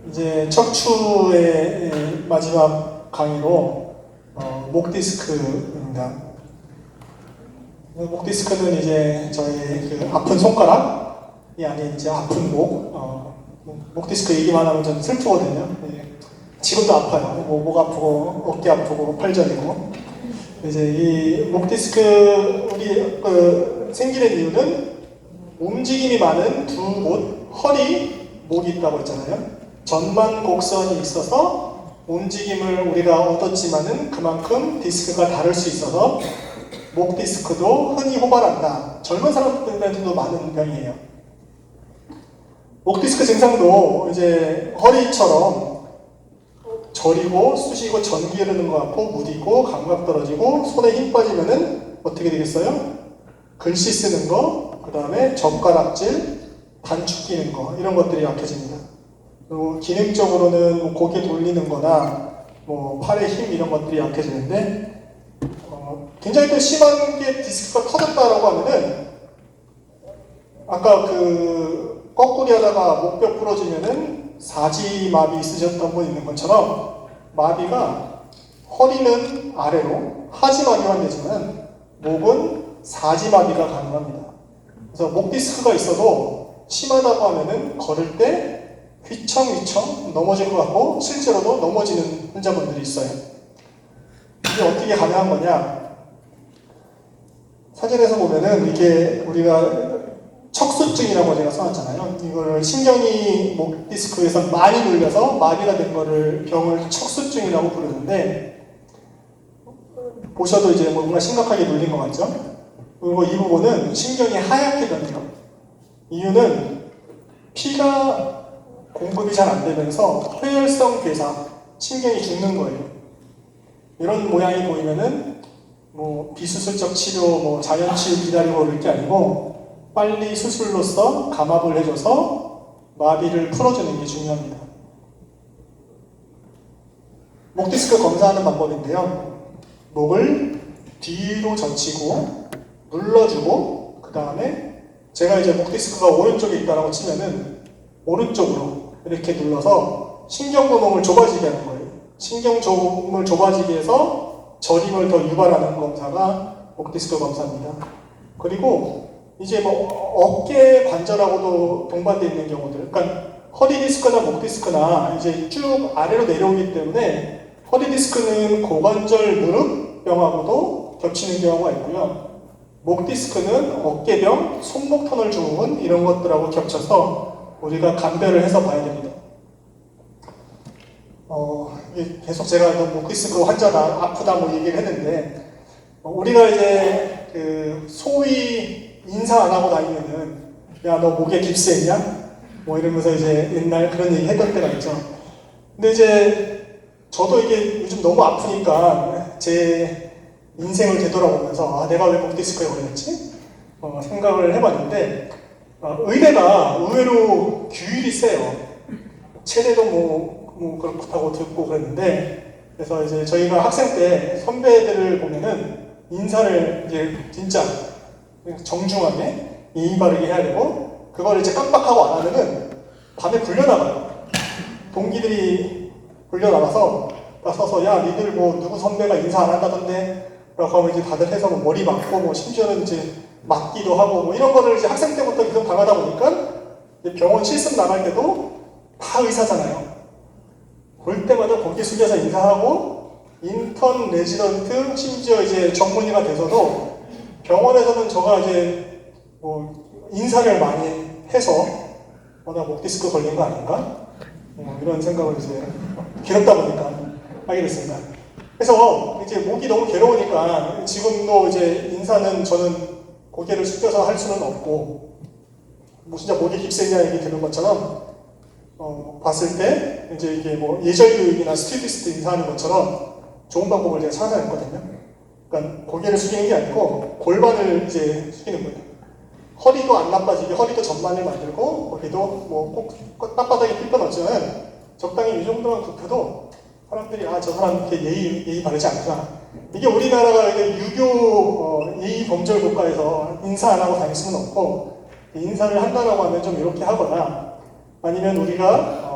이제 척추의 마지막 강의로 목 디스크입니다. 목 디스크는 이제 저희 그 아픈 손가락이 아닌 이제 아픈 목 디스크 얘기만 하면 좀 슬프거든요. 지금도 아파요. 목 아프고 어깨 아프고 팔 저리고. 이제 이 목 디스크 우리 생기는 이유는 움직임이 많은 두 곳, 허리, 목이 있다고 했잖아요. 전만 곡선이 있어서 움직임을 우리가 얻었지만은 그만큼 디스크가 다를 수 있어서 목 디스크도 흔히 호발한다. 젊은 사람들한테도 많은 병이에요. 목 디스크 증상도 이제 허리처럼 저리고 쑤시고 전기 흐르는 것 같고 무디고 감각 떨어지고 손에 힘 빠지면은 어떻게 되겠어요? 글씨 쓰는 거, 그 다음에 젓가락질, 단축 끼는 거 이런 것들이 약해집니다. 그리고 기능적으로는 뭐 고개 돌리는 거나 뭐 팔의 힘 이런 것들이 약해지는데 굉장히 또 심한 게 디스크가 터졌다라고 하면은 아까 그 거꾸리 하다가 목뼈 부러지면은 사지마비 있으셨던 분 있는 것처럼 마비가 허리는 아래로 하지마비만 되지만 목은 사지마비가 가능합니다. 그래서 목 디스크가 있어도 심하다고 하면은 걸을 때 휘청휘청 넘어질 것 같고 실제로도 넘어지는 환자분들이 있어요. 이게 어떻게 가능한 거냐? 사진에서 보면은 이게 우리가 척수증이라고 제가 써놨잖아요. 이걸 신경이 목 디스크에서 많이 눌려서 마비가 된 거를 병을 척수증이라고 부르는데 보셔도 이제 뭔가 심각하게 눌린 것 같죠? 그리고 이 부분은 신경이 하얗게 변해요. 이유는 피가 공급이 잘 안 되면서 회혈성 괴사, 신경이 죽는 거예요. 이런 모양이 보이면은 뭐 비수술적 치료, 뭐 자연치유 기다리고 그럴 게 아니고 빨리 수술로서 감압을 해줘서 마비를 풀어주는 게 중요합니다. 목 디스크 검사하는 방법인데요. 목을 뒤로 젖히고 눌러주고 그 다음에 제가 이제 목 디스크가 오른쪽에 있다고 치면은 오른쪽으로 이렇게 눌러서 신경구멍을 좁아지게 하는 거예요. 신경구멍을 좁아지게 해서 저림을 더 유발하는 검사가 목 디스크 검사입니다. 그리고 이제 뭐 어깨 관절하고도 동반되어 있는 경우들, 그러니까 허리 디스크나 목 디스크나 이제 쭉 아래로 내려오기 때문에 허리 디스크는 고관절 무릎병하고도 겹치는 경우가 있고요. 목 디스크는 어깨병, 손목 터널 증후군 이런 것들하고 겹쳐서 우리가 감별을 해서 봐야 됩니다. 계속 제가 목 디스크 환자다 아프다 뭐 얘기를 했는데 우리가 이제 그 소위 인사 안 하고 다니면은 야 너 목에 깁스했냐? 뭐 이러면서 이제 옛날 그런 얘기 했던 때가 있죠. 근데 이제 저도 이게 요즘 너무 아프니까 제 인생을 되돌아보면서 내가 왜 목 디스크에 걸렸지? 생각을 해봤는데 의대가 의외로 규율이 세요. 체대도 뭐 그렇다고 듣고 그랬는데 그래서 이제 저희가 학생 때 선배들을 보면은 인사를 이제 진짜 정중하게 예의 바르게 해야 되고 그걸 이제 깜빡하고 안 하면은 밤에 불려나가요. 동기들이 불려나가서 서서 야 니들 뭐 누구 선배가 인사 안 한다던데 라고 하면 이제 다들 해서 뭐 머리 맞고 뭐 심지어는 이제 맞기도 하고 뭐 이런 거를 이제 학생 때부터 계속 당하다 보니까 병원 실습 나갈 때도 다 의사잖아요. 볼 때마다 고개 숙여서 인사하고 인턴 레지던트 심지어 이제 전문의가 돼서도 병원에서는 저가 이제 뭐 인사를 많이 해서 나 목 디스크 걸린 거 아닌가? 이런 생각을 이제 괴롭다 보니까 하게 됐습니다. 그래서 이제 목이 너무 괴로우니까 지금도 이제 인사는 저는 고개를 숙여서 할 수는 없고 뭐 진짜 목에 깁스했냐 얘기 들은 것처럼 봤을 때 이제 이게 뭐 예절교육이나 스튜디스트 인사하는 것처럼 좋은 방법을 제가 찾아냈거든요. 그러니까 고개를 숙이는 게 아니고 골반을 이제 숙이는 거예요. 허리도 안 나빠지게 허리도 전반을 만들고 거기도 뭐 꼭 땅바닥에 핏건 없지만 적당히 이 정도만 굽혀도 사람들이 저 사람 이렇게 예의 바르지 않구나. 이게 우리나라가 유교 예의 범절 국가에서 인사 안 하고 다닐 수는 없고 인사를 한다라고 하면 좀 이렇게 하거나 아니면 우리가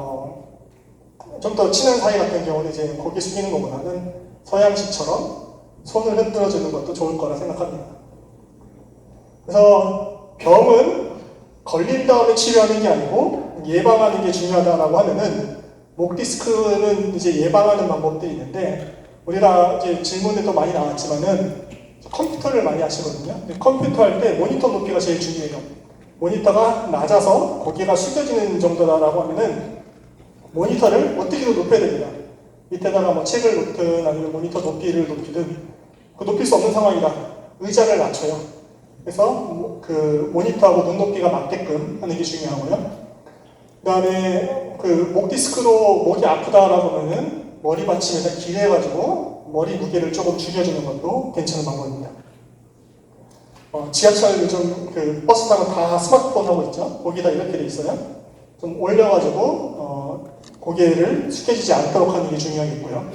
좀 더 친한 사이 같은 경우는 이제 고개 숙이는 것보다는 서양식처럼 손을 흔들어 주는 것도 좋을 거라 생각합니다. 그래서 병은 걸린 다음에 치료하는 게 아니고 예방하는 게 중요하다라고 하면은 목 디스크는 이제 예방하는 방법들이 있는데 우리가 이제 질문에도 많이 나왔지만은 컴퓨터를 많이 하시거든요. 컴퓨터 할 때 모니터 높이가 제일 중요해요. 모니터가 낮아서 고개가 숙여지는 정도다라고 하면은 모니터를 어떻게든 높여야 됩니다. 밑에다가 뭐 책을 놓든 아니면 모니터 높이를 높이든 그 높일 수 없는 상황이다. 의자를 낮춰요. 그래서 그 모니터하고 눈 높이가 맞게끔 하는 게 중요하고요. 그 다음에 그 목 디스크로 목이 아프다라고 하면은 머리 받침에다 기대가지고 머리 무게를 조금 줄여주는 것도 괜찮은 방법입니다. 지하철 요즘 그 버스 타고 다 스마트폰 하고 있죠? 거기다 이렇게 돼 있어요. 좀 올려가지고 고개를 숙여지지 않도록 하는 게 중요하겠고요.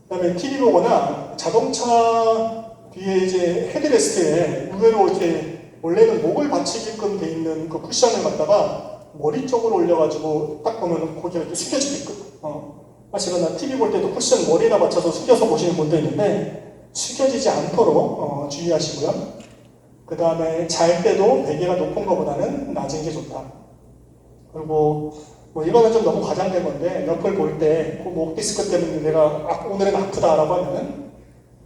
그 다음에 TV 보거나 자동차 뒤에 이제 헤드레스트에 의외로 이렇게 원래는 목을 받치게끔 돼 있는 그 쿠션을 갖다가 머리 쪽으로 올려가지고 딱 보면 고개가 이렇게 숙여지게끔 하시거나 TV 볼 때도 쿠션 머리에다 맞춰서 숙여서 보시는 분도 있는데 숙여지지 않도록 주의하시고요. 그 다음에 잘 때도 베개가 높은 것보다는 낮은 게 좋다. 그리고 뭐 이거는 좀 너무 과장된 건데 옆을 볼 때 그 목 디스크 때문에 내가 오늘은 아프다라고 하면은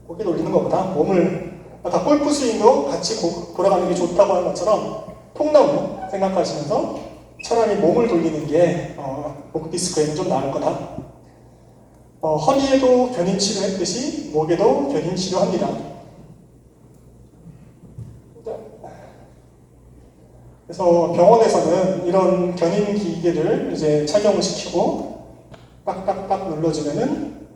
고개 돌리는 것보다 몸을 아까 골프 스윙도 같이 돌아가는 게 좋다고 하는 것처럼 통나무 생각하시면서 차라리 몸을 돌리는 게 목 디스크에는 좀 나을 거다. 허리에도 견인 치료했듯이 목에도 견인 치료합니다. 그래서 병원에서는 이런 견인 기계를 이제 착용을 시키고 딱딱딱 눌러주면은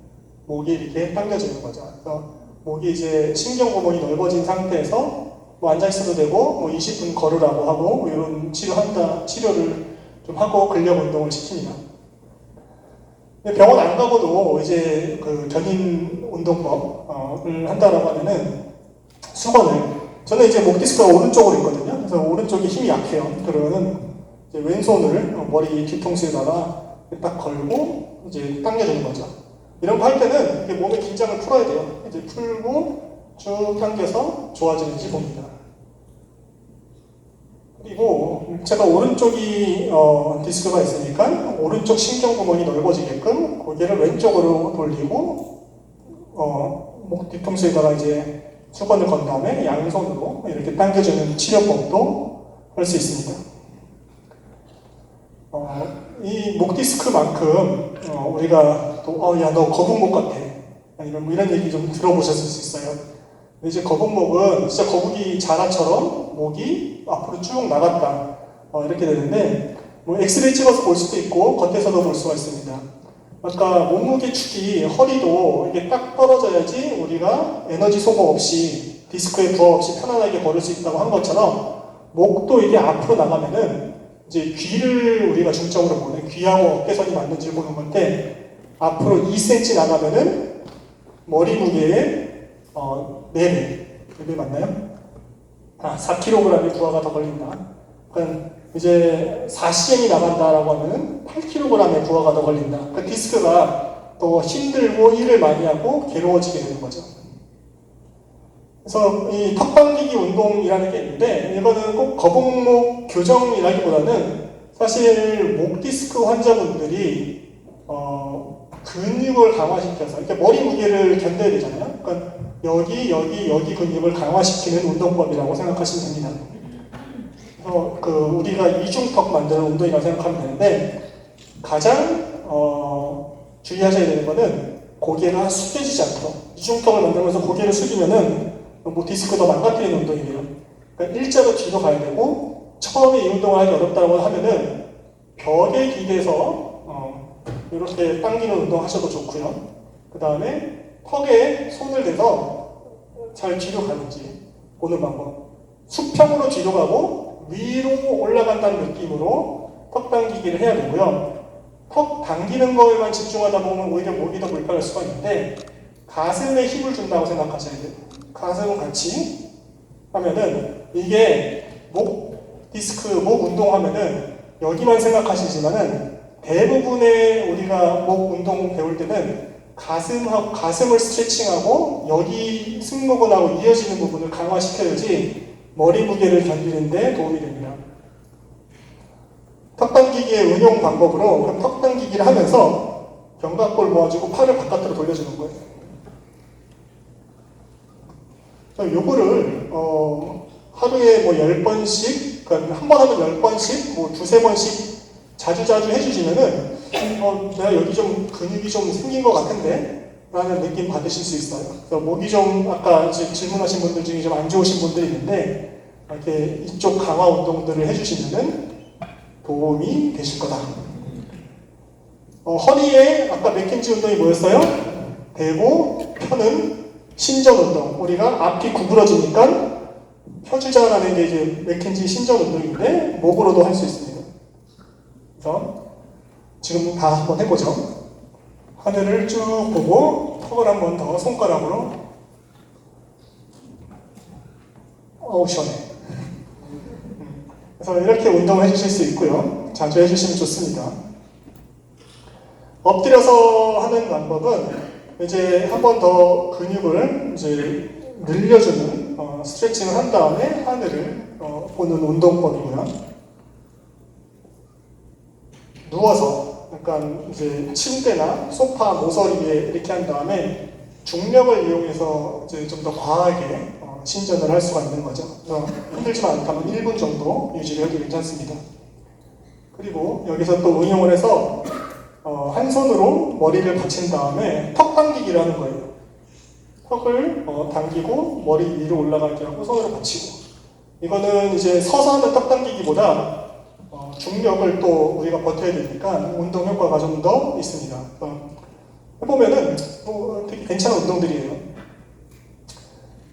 목이 이렇게 당겨지는 거죠. 그래서 목이 이제 신경 구멍이 넓어진 상태에서 뭐 앉아 있어도 되고 뭐 20분 걸으라고 하고 뭐 이런 치료를 좀 하고 근력 운동을 시킵니다. 병원 안 가고도 이제 그 견인 운동법을 한다라고 하면은 수건을 저는 이제 목 디스크가 오른쪽으로 있거든요. 그래서 오른쪽이 힘이 약해요. 그러면은 이제 왼손을 머리 뒤통수에다가 딱 걸고 이제 당겨주는 거죠. 이런 거 할 때는 몸의 긴장을 풀어야 돼요. 이제 풀고 쭉 당겨서 좋아지는지 봅니다. 그리고 제가 오른쪽이 디스크가 있으니까 오른쪽 신경구멍이 넓어지게끔 고개를 왼쪽으로 돌리고 목 뒤통수에다가 이제 수건을 건 다음에 양손으로 이렇게 당겨주는 치료법도 할 수 있습니다. 이 목 디스크만큼 우리가 또 야 너 거북목 같아 아니면 뭐 이런 얘기 좀 들어보셨을 수 있어요. 이제 거북목은 진짜 거북이 자라처럼 목이 앞으로 쭉 나갔다 이렇게 되는데 뭐 엑스레이 찍어서 볼 수도 있고 겉에서도 볼 수가 있습니다. 아까 몸무게 축이 허리도 이게 딱 떨어져야지 우리가 에너지 소모 없이 디스크에 부하 없이 편안하게 걸을 수 있다고 한 것처럼 목도 이게 앞으로 나가면은 이제 귀를 우리가 중점으로 보는 귀하고 어깨선이 맞는지를 보는 건데 앞으로 2cm 나가면은 머리 무게의 4배. 이게 맞나요? 4kg의 부하가 더 걸린다. 그러니까 이제 4cm이 나간다라고 하면 8kg의 부하가 더 걸린다. 그 디스크가 더 힘들고 일을 많이 하고 괴로워지게 되는 거죠. 그래서 이 턱당기기 운동이라는 게 있는데 이거는 꼭 거북목 교정이라기보다는 사실 목 디스크 환자분들이 근육을 강화시켜서 이렇게 머리 무게를 견뎌야 되잖아요. 그러니까 여기 근육을 강화시키는 운동법이라고 생각하시면 됩니다. 그래서 우리가 이중턱 만드는 운동이라고 생각하면 되는데 가장 주의하셔야 되는 거는 고개가 숙여지지 않도록 이중턱을 만들면서 고개를 숙이면은 뭐 디스크도 망가뜨리는 운동이에요. 그러니까 일자로 뒤로 가야 되고 처음에 이 운동을 하기 어렵다고 하면은 벽에 기대서 이렇게 당기는 운동 하셔도 좋고요. 그 다음에 턱에 손을 대서 잘 뒤로 가는지 보는 방법. 수평으로 뒤로 가고 위로 올라간다는 느낌으로 턱 당기기를 해야 되고요. 턱 당기는 거에만 집중하다 보면 오히려 목이 더 불편할 수가 있는데 가슴에 힘을 준다고 생각하셔야 돼요. 가슴 같이 하면은 이게 목 디스크, 목 운동하면은 여기만 생각하시지만은 대부분의 우리가 목 운동 배울 때는 가슴을 스트레칭하고 여기 승모근하고 이어지는 부분을 강화시켜야지 머리 무게를 견디는데 도움이 됩니다. 턱 당기기의 응용 방법으로 그럼 턱 당기기를 하면서 견갑골 모아주고 팔을 바깥으로 돌려주는 거예요. 요거를 하루에 뭐 10번씩, 그러니까 한 번 하면 10번씩, 뭐 두세 번씩 자주자주 해주시면은 내가 여기 좀 근육이 좀 생긴 것 같은데? 라는 느낌 받으실 수 있어요. 그래서 목이 좀 아까 질문하신 분들 중에 좀 안 좋으신 분들이 있는데 이렇게 이쪽 강화 운동들을 해주시면은 도움이 되실 거다. 허리에 아까 맥켄지 운동이 뭐였어요? 대고 펴는 신전 운동. 우리가 앞이 구부러지니까 펴주자라는 게 이제 맥켄지 신전 운동인데 목으로도 할 수 있습니다. 그래서 지금 다 한번 해보죠. 하늘을 쭉 보고 턱을 한 번 더 손가락으로 시원해. 그래서 이렇게 운동을 해주실 수 있고요. 자주 해주시면 좋습니다. 엎드려서 하는 방법은 이제 한 번 더 근육을 이제 늘려주는 스트레칭을 한 다음에 하늘을 보는 운동법이고요. 누워서 약간 이제 침대나 소파, 모서리 위에 이렇게 한 다음에 중력을 이용해서 이제 좀 더 과하게 신전을 할 수가 있는 거죠. 힘들지만 않다면 1분 정도 유지를 해도 괜찮습니다. 그리고 여기서 또 응용을 해서 한 손으로 머리를 받친 다음에 턱 당기기를 하는 거예요. 턱을 당기고 머리 위로 올라가게 하고 손으로 받치고. 이거는 이제 서서 하는 턱 당기기보다 중력을 또 우리가 버텨야 되니까 운동 효과가 좀 더 있습니다. 해보면은 되게 괜찮은 운동들이에요.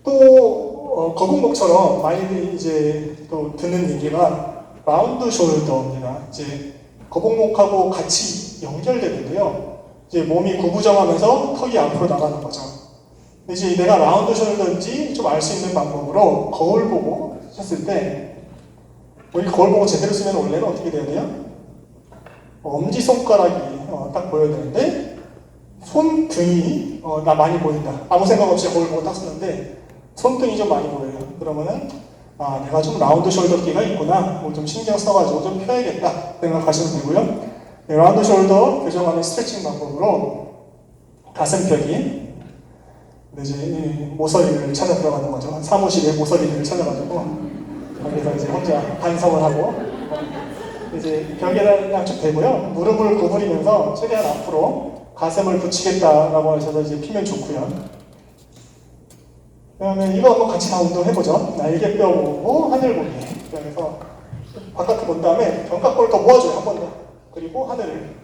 또 거북목처럼 많이 이제 또 듣는 얘기가 라운드 숄더입니다. 이제 거북목하고 같이 연결되는데요. 이제 몸이 구부정하면서 턱이 앞으로 나가는 거죠. 이제 내가 라운드 숄더인지 좀 알 수 있는 방법으로 거울 보고 했을 때, 우리 거울 보고 제대로 쓰면 원래는 어떻게 돼야 돼요? 엄지손가락이 딱 보여야 되는데 손등이 나 많이 보인다. 아무 생각 없이 거울 보고 딱 쓰는데 손등이 좀 많이 보여요. 그러면은 내가 좀 라운드 숄더기가 있구나. 뭐 좀 신경 써가지고 좀 펴야겠다 생각하시면 되고요. 네, 라운드 숄더 교정하는 스트레칭 방법으로 가슴펴기, 이제 모서리를 찾아 들어가는 거죠. 사무실에 모서리를 찾아가지고 거기서 이제 혼자 반성을 하고 이제 벽에랑 쭉 대고요. 무릎을 구부리면서 최대한 앞으로 가슴을 붙이겠다라고 하셔서 이제 피면 좋고요. 그러면 이거 한번 같이 다 운동해보죠. 날개뼈 모으고 하늘 보기. 그래서 바깥을 본 다음에 견갑골을 더 모아줘요. 한 번 더. 그리고 하늘을.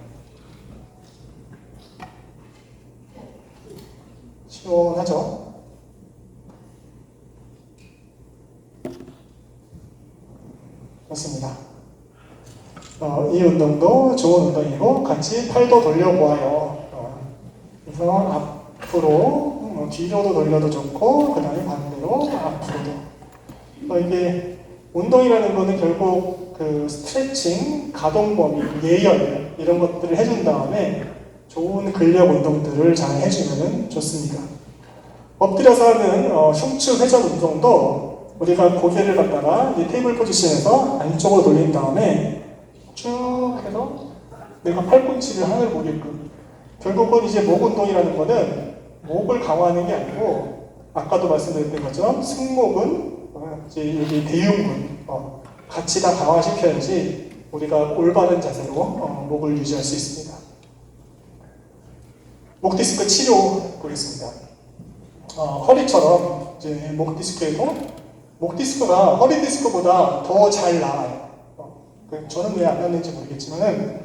시원하죠? 좋습니다. 이 운동도 좋은 운동이고 같이 팔도 돌려보아요. 그래서 앞으로 뒤로도 돌려도 좋고 그 다음에 반대로 앞으로도. 이게 운동이라는 거는 결국 그 스트레칭, 가동 범위, 예열 이런 것들을 해준 다음에 좋은 근력 운동들을 잘 해주면 좋습니다. 엎드려서 하는 흉추 회전 운동도 우리가 고개를 갖다가 이제 테이블 포지션에서 안쪽으로 돌린 다음에 쭉 해서 내가 팔꿈치를 하늘 보게끔. 결국은 이제 목 운동이라는 거는 목을 강화하는 게 아니고 아까도 말씀드렸던 것처럼 승모근, 이제 여기 대흉근 같이 다 강화시켜야지 우리가 올바른 자세로 목을 유지할 수 있습니다. 목 디스크 치료 보겠습니다. 허리처럼 이제 목 디스크에도 목 디스크가 허리 디스크보다 더 잘 나아요. 저는 왜 안 났는지 모르겠지만은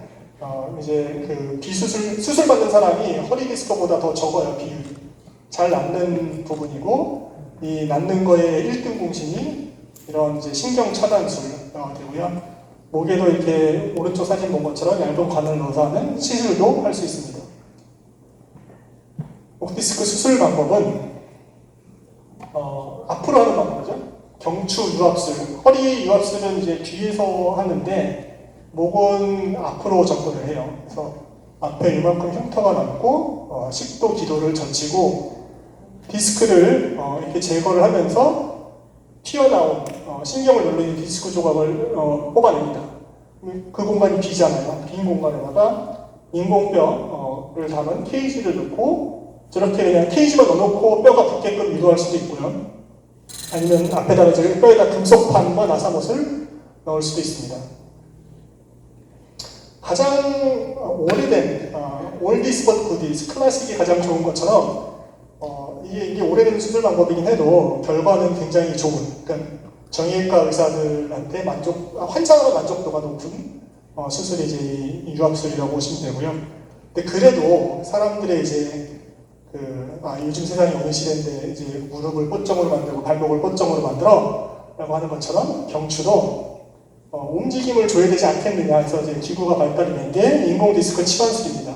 이제 그 수술 받는 사람이 허리 디스크보다 더 적어요. 비율이 잘 낫는 부분이고, 이 낫는 거의 1등 공신이 이런 이제 신경 차단술 되고요. 목에도 이렇게 오른쪽 사진 본 것처럼 얇은 관을 넣어서 하는 시술도 할 수 있습니다. 목 디스크 수술 방법은 앞으로 하는 방법이죠. 경추 유압술, 허리 유압술은 이제 뒤에서 하는데 목은 앞으로 접근을 해요. 그래서 앞에 이만큼 흉터가 남고 10도 기도를 젖히고 디스크를 이렇게 제거를 하면서 튀어나온 신경을 누르는 디스크 조각을 뽑아냅니다. 그 공간이 비잖아요. 빈 공간에다가 인공뼈를 담은 케이지를 넣고 저렇게 그냥 케이지만 넣어놓고 뼈가 붙게끔 유도할 수도 있고요. 아니면 앞에다가 이제 뼈에다 금속판과 나사못을 넣을 수도 있습니다. 가장 오래된 올디스 버 굿디스 클래식이 가장 좋은 것처럼 이게 오래된 수술 방법이긴 해도 결과는 굉장히 좋은, 그러니까 정형외과 의사들한테 환자의 만족도가 높은 수술이 이제 유압술이라고 보시면 되고요. 근데 그래도 사람들의 이제 요즘 세상이 어느 시대인데 이제 무릎을 꽃정으로 만들고 발목을 꽃정으로 만들어라고 하는 것처럼 경추도 움직임을 줘야 되지 않겠느냐 해서 이제 기구가 발달이 된 게 인공 디스크 치환술입니다.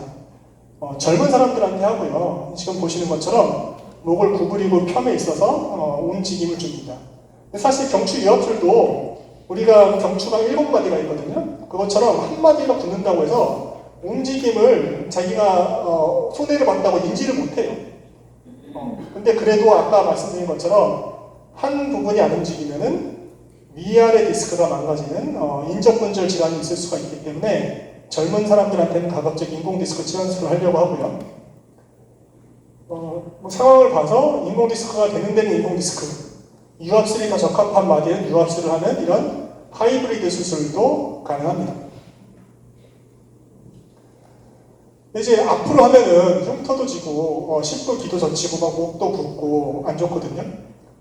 젊은 사람들한테 하고요. 지금 보시는 것처럼 목을 구부리고 펴에 있어서 움직임을 줍니다. 사실 경추 유압술도 우리가 경추가 7마디가 있거든요. 그것처럼 한 마디가 붙는다고 해서 움직임을 자기가 손해를 봤다고 인지를 못해요. 근데 그래도 아까 말씀드린 것처럼 한 부분이 안 움직이면은 위아래 디스크가 망가지는 인접근절 질환이 있을 수가 있기 때문에 젊은 사람들한테는 가급적 인공 디스크 치환술을 하려고 하고요. 상황을 봐서 인공 디스크가 되는 데는 인공 디스크, 유압술이 더 적합한 마디는 유압술을 하는 이런 하이브리드 수술도 가능합니다. 이제 앞으로 하면은 흉터도 지고 10도 기도 젖히고 막 목도 붓고 안 좋거든요.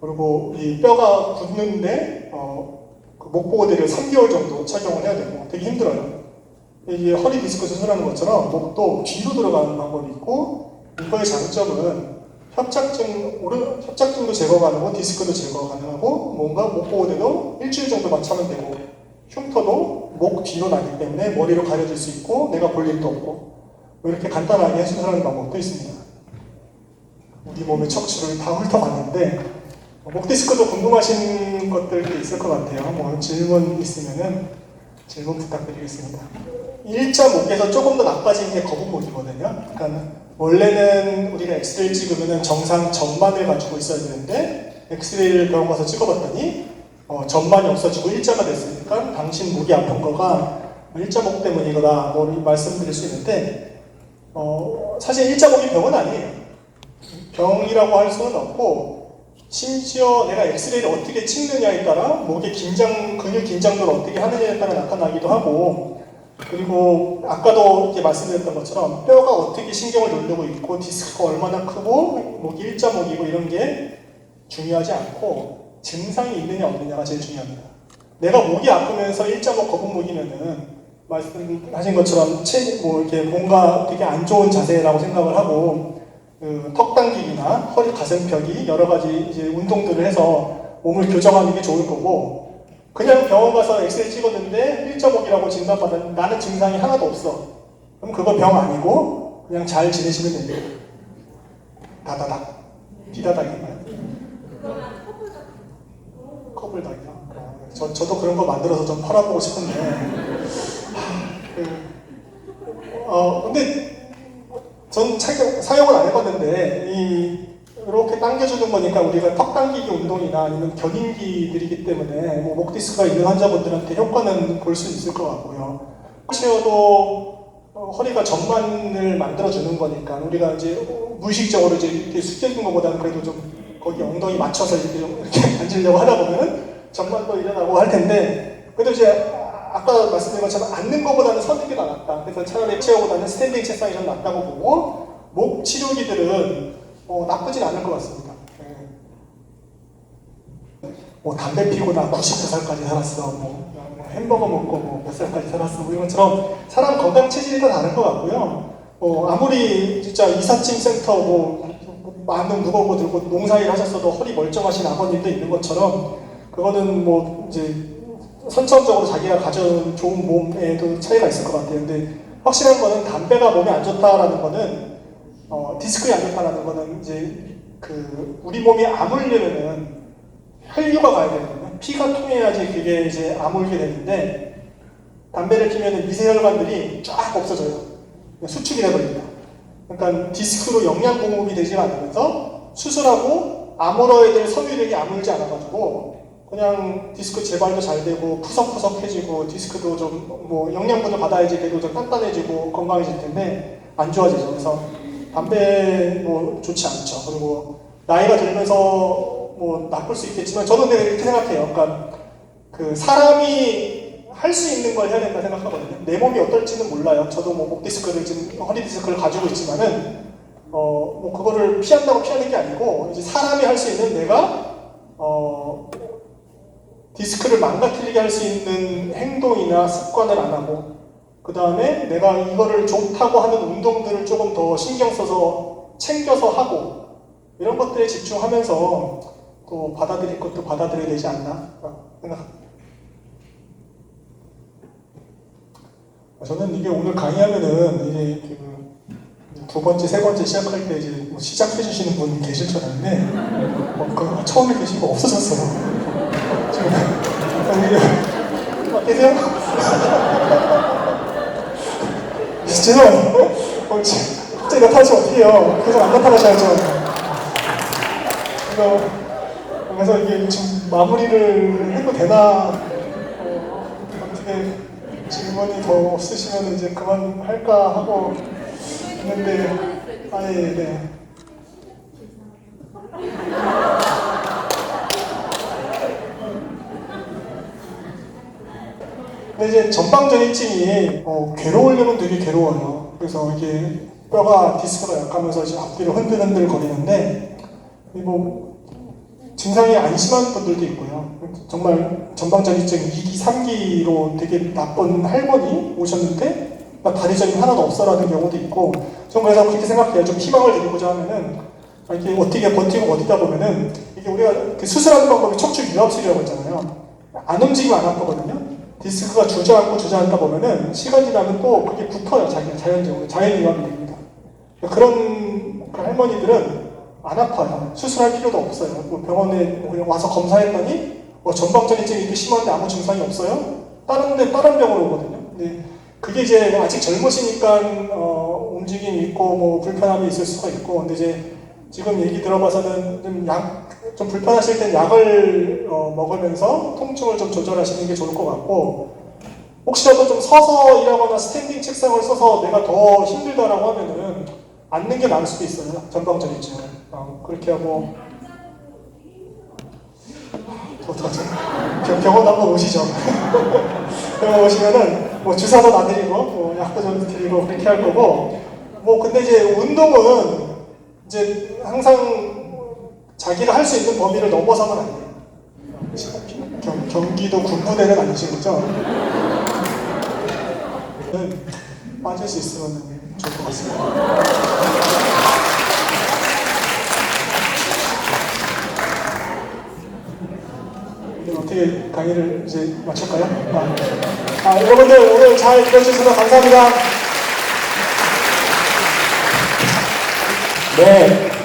그리고 이 뼈가 굳는데 그 목보호대를 3개월 정도 착용을 해야 되고 되게 힘들어요. 이게 허리 디스크 수술하는 것처럼 목도 뒤로 들어가는 방법이 있고, 이거의 장점은 협착증도 제거 가능하고 디스크도 제거 가능하고 뭔가 목보호대도 일주일 정도만 차면 되고 흉터도 목 뒤로 나기 때문에 머리로 가려질 수 있고 내가 볼 일도 없고 이렇게 간단하게 수술하는 방법도 있습니다. 우리 몸의 척추를 다 훑어봤는데 목 디스크도 궁금하신 것들이 있을 것 같아요. 뭐 질문 있으면은 질문 부탁드리겠습니다. 일자 목에서 조금 더 나빠진 게 거북목이거든요. 그러니까 원래는 우리가 엑스레이를 찍으면 정상 전만을 가지고 있어야 되는데 엑스레이를 병원 가서 찍어봤더니 전만이 없어지고 일자가 됐으니까 당신 목이 아픈 거가 일자목 때문이거나 뭐 말씀드릴 수 있는데 사실 일자목이 병은 아니에요. 병이라고 할 수는 없고 심지어 내가 엑스레이를 어떻게 찍느냐에 따라 목의 근육 긴장도를 어떻게 하느냐에 따라 나타나기도 하고, 그리고 아까도 이렇게 말씀드렸던 것처럼 뼈가 어떻게 신경을 누르고 있고 디스크가 얼마나 크고 목이 일자목이고 이런 게 중요하지 않고 증상이 있느냐 없느냐가 제일 중요합니다. 내가 목이 아프면서 일자목 거북목이면은 말씀하신 것처럼 이렇게 뭔가 되게 안 좋은 자세라고 생각을 하고 턱 당기기나 허리 가슴 펴기 여러 가지 이제 운동들을 해서 몸을 교정하는 게 좋을 거고, 그냥 병원 가서 엑스레이 찍었는데 일자목이라고 진단받았는데 나는 증상이 하나도 없어. 그럼 그거 병 아니고 그냥 잘 지내시면 됩니다. 다다닥. 디다닥인가요? 커플닥이요? 저도 그런 거 만들어서 좀 팔아보고 싶은데 근데 전 사용을 안 해봤는데 이렇게 당겨주는 거니까 우리가 턱 당기기 운동이나 아니면 견인기들이기 때문에 목 디스크가 있는 환자분들한테 효과는 볼 수 있을 것 같고요. 휠체어도 허리가 전만을 만들어주는 거니까 우리가 이제 무의식적으로 이제 이렇게 숙여준 것보다는 그래도 좀 거기 엉덩이 맞춰서 이렇게 앉으려고 하다 보면은 전만도 일어나고 할 텐데, 그래도 이제 아까 말씀드린 것처럼 앉는 것보다는 서는 게 낫다. 그래서 차라리 휠체어보다는 스탠딩 책상이 좀 낫다고 보고, 목 치료기들은 나쁘진 않을 것 같습니다. 담배 피고 나 99살까지 살았어. 햄버거 먹고 몇 살까지 살았어. 이런 것처럼 사람 건강 체질이 다 다른 것 같고요. 아무리 진짜 이삿짐 센터 많은 무거운 거 들고 농사일 하셨어도 허리 멀쩡하신 아버님도 있는 것처럼 그거는 이제 선천적으로 자기가 가져온 좋은 몸에도 차이가 있을 것 같아요. 근데 확실한 거는 담배가 몸에 안 좋다라는 거는 디스크에 안 좋다라는 거는 이제 우리 몸이 아물려면은 혈류가 가야 되거든요. 피가 통해야지 그게 이제 아물게 되는데 담배를 피면 미세혈관들이 쫙 없어져요. 그냥 수축이 돼버립니다. 그러니까 디스크로 영양 공급이 되지 않으면서 수술하고 아물어야 될 섬유력이 아물지 않아가지고 그냥 디스크 재발도 잘 되고 푸석푸석해지고 디스크도 좀 뭐 영양분을 받아야지 그래도 좀 단단해지고 건강해질 텐데 안 좋아지죠. 그래서 담배 뭐 좋지 않죠. 그리고 나이가 들면서 뭐 나쁠 수 있겠지만 저는 이렇게 생각해요. 그러니까 그 사람이 할 수 있는 걸 해야 된다 생각하거든요. 내 몸이 어떨지는 몰라요. 저도 뭐 목 디스크를 지금 허리 디스크를 가지고 있지만은 뭐 그거를 피한다고 피하는 게 아니고 이제 사람이 할 수 있는 내가 디스크를 망가뜨리게 할 수 있는 행동이나 습관을 안 하고 그 다음에 내가 이거를 좋다고 하는 운동들을 조금 더 신경 써서 챙겨서 하고 이런 것들에 집중하면서 또 받아들일 것도 받아들여야 되지 않나 생각합니다. 저는 이게 오늘 강의하면은 이제 두 번째, 세 번째 시작할 때 이제 뭐 시작해 주시는 분이 계실 줄 알았는데 처음에 계시고 없어졌어요. 지금 계세요? 죄송해요. 갑자기 나타나시면 어떡해요. 계속 안 나타나셔야죠. 그래서 이게 지금 마무리를 해도 되나 어떻게 질문이 더 없으시면 이제 그만할까 하고 있는데 네. 근데 이제 전방전이증이 괴로우려면 되게 괴로워요. 그래서 이게 뼈가 디스크가 약하면서 이제 앞뒤로 흔들흔들 거리는데 뭐 증상이 안심한 분들도 있고요. 정말 전방전이증 2기, 3기로 되게 나쁜 할머니 오셨는데 다리 저림 하나도 없어라는 경우도 있고 전 그래서 그렇게 생각해요. 좀 희망을 드리고자 하면은 이렇게 어떻게 버티고 버티다 보면은 이게 우리가 수술하는 방법이 척추 유압술이라고 했잖아요. 안 움직이면 안 아프거든요. 디스크가 주저앉다 보면은 시간 지나면 또 그게 붙어요. 자연적으로 자연유압이 됩니다. 그런 할머니들은 안 아파요. 수술할 필요도 없어요. 뭐 병원에 그냥 와서 검사했더니 전방전이증이 이렇게 심한데 아무 증상이 없어요. 다른 병으로 오거든요. 근데 그게 이제 아직 젊으시니까 움직임이 있고 뭐 불편함이 있을 수가 있고 근데 이제 지금 얘기 들어봐서는 좀 불편하실 땐 약을 먹으면서 통증을 좀 조절하시는 게 좋을 것 같고 혹시라도 좀 서서 일하거나 스탠딩 책상을 써서 내가 더 힘들다라고 하면은 앉는 게 나을 수도 있어요. 전방전이증은 그렇게 하고 어떡하죠? 병원 한번 오시죠. 병원 오시면은 뭐 주사도 놔드리고 뭐 약도 좀 드리고 그렇게 할 거고 뭐 근데 이제 운동은 이제 항상 자기가 할 수 있는 범위를 넘어서면 안 돼요. 경기도 군부대는 아니신 거죠? 빠질 수 있으면 좋을 것 같습니다. 어떻게 강의를 이제 마칠까요? 여러분들 오늘 잘 들어주셔서 감사합니다. 네.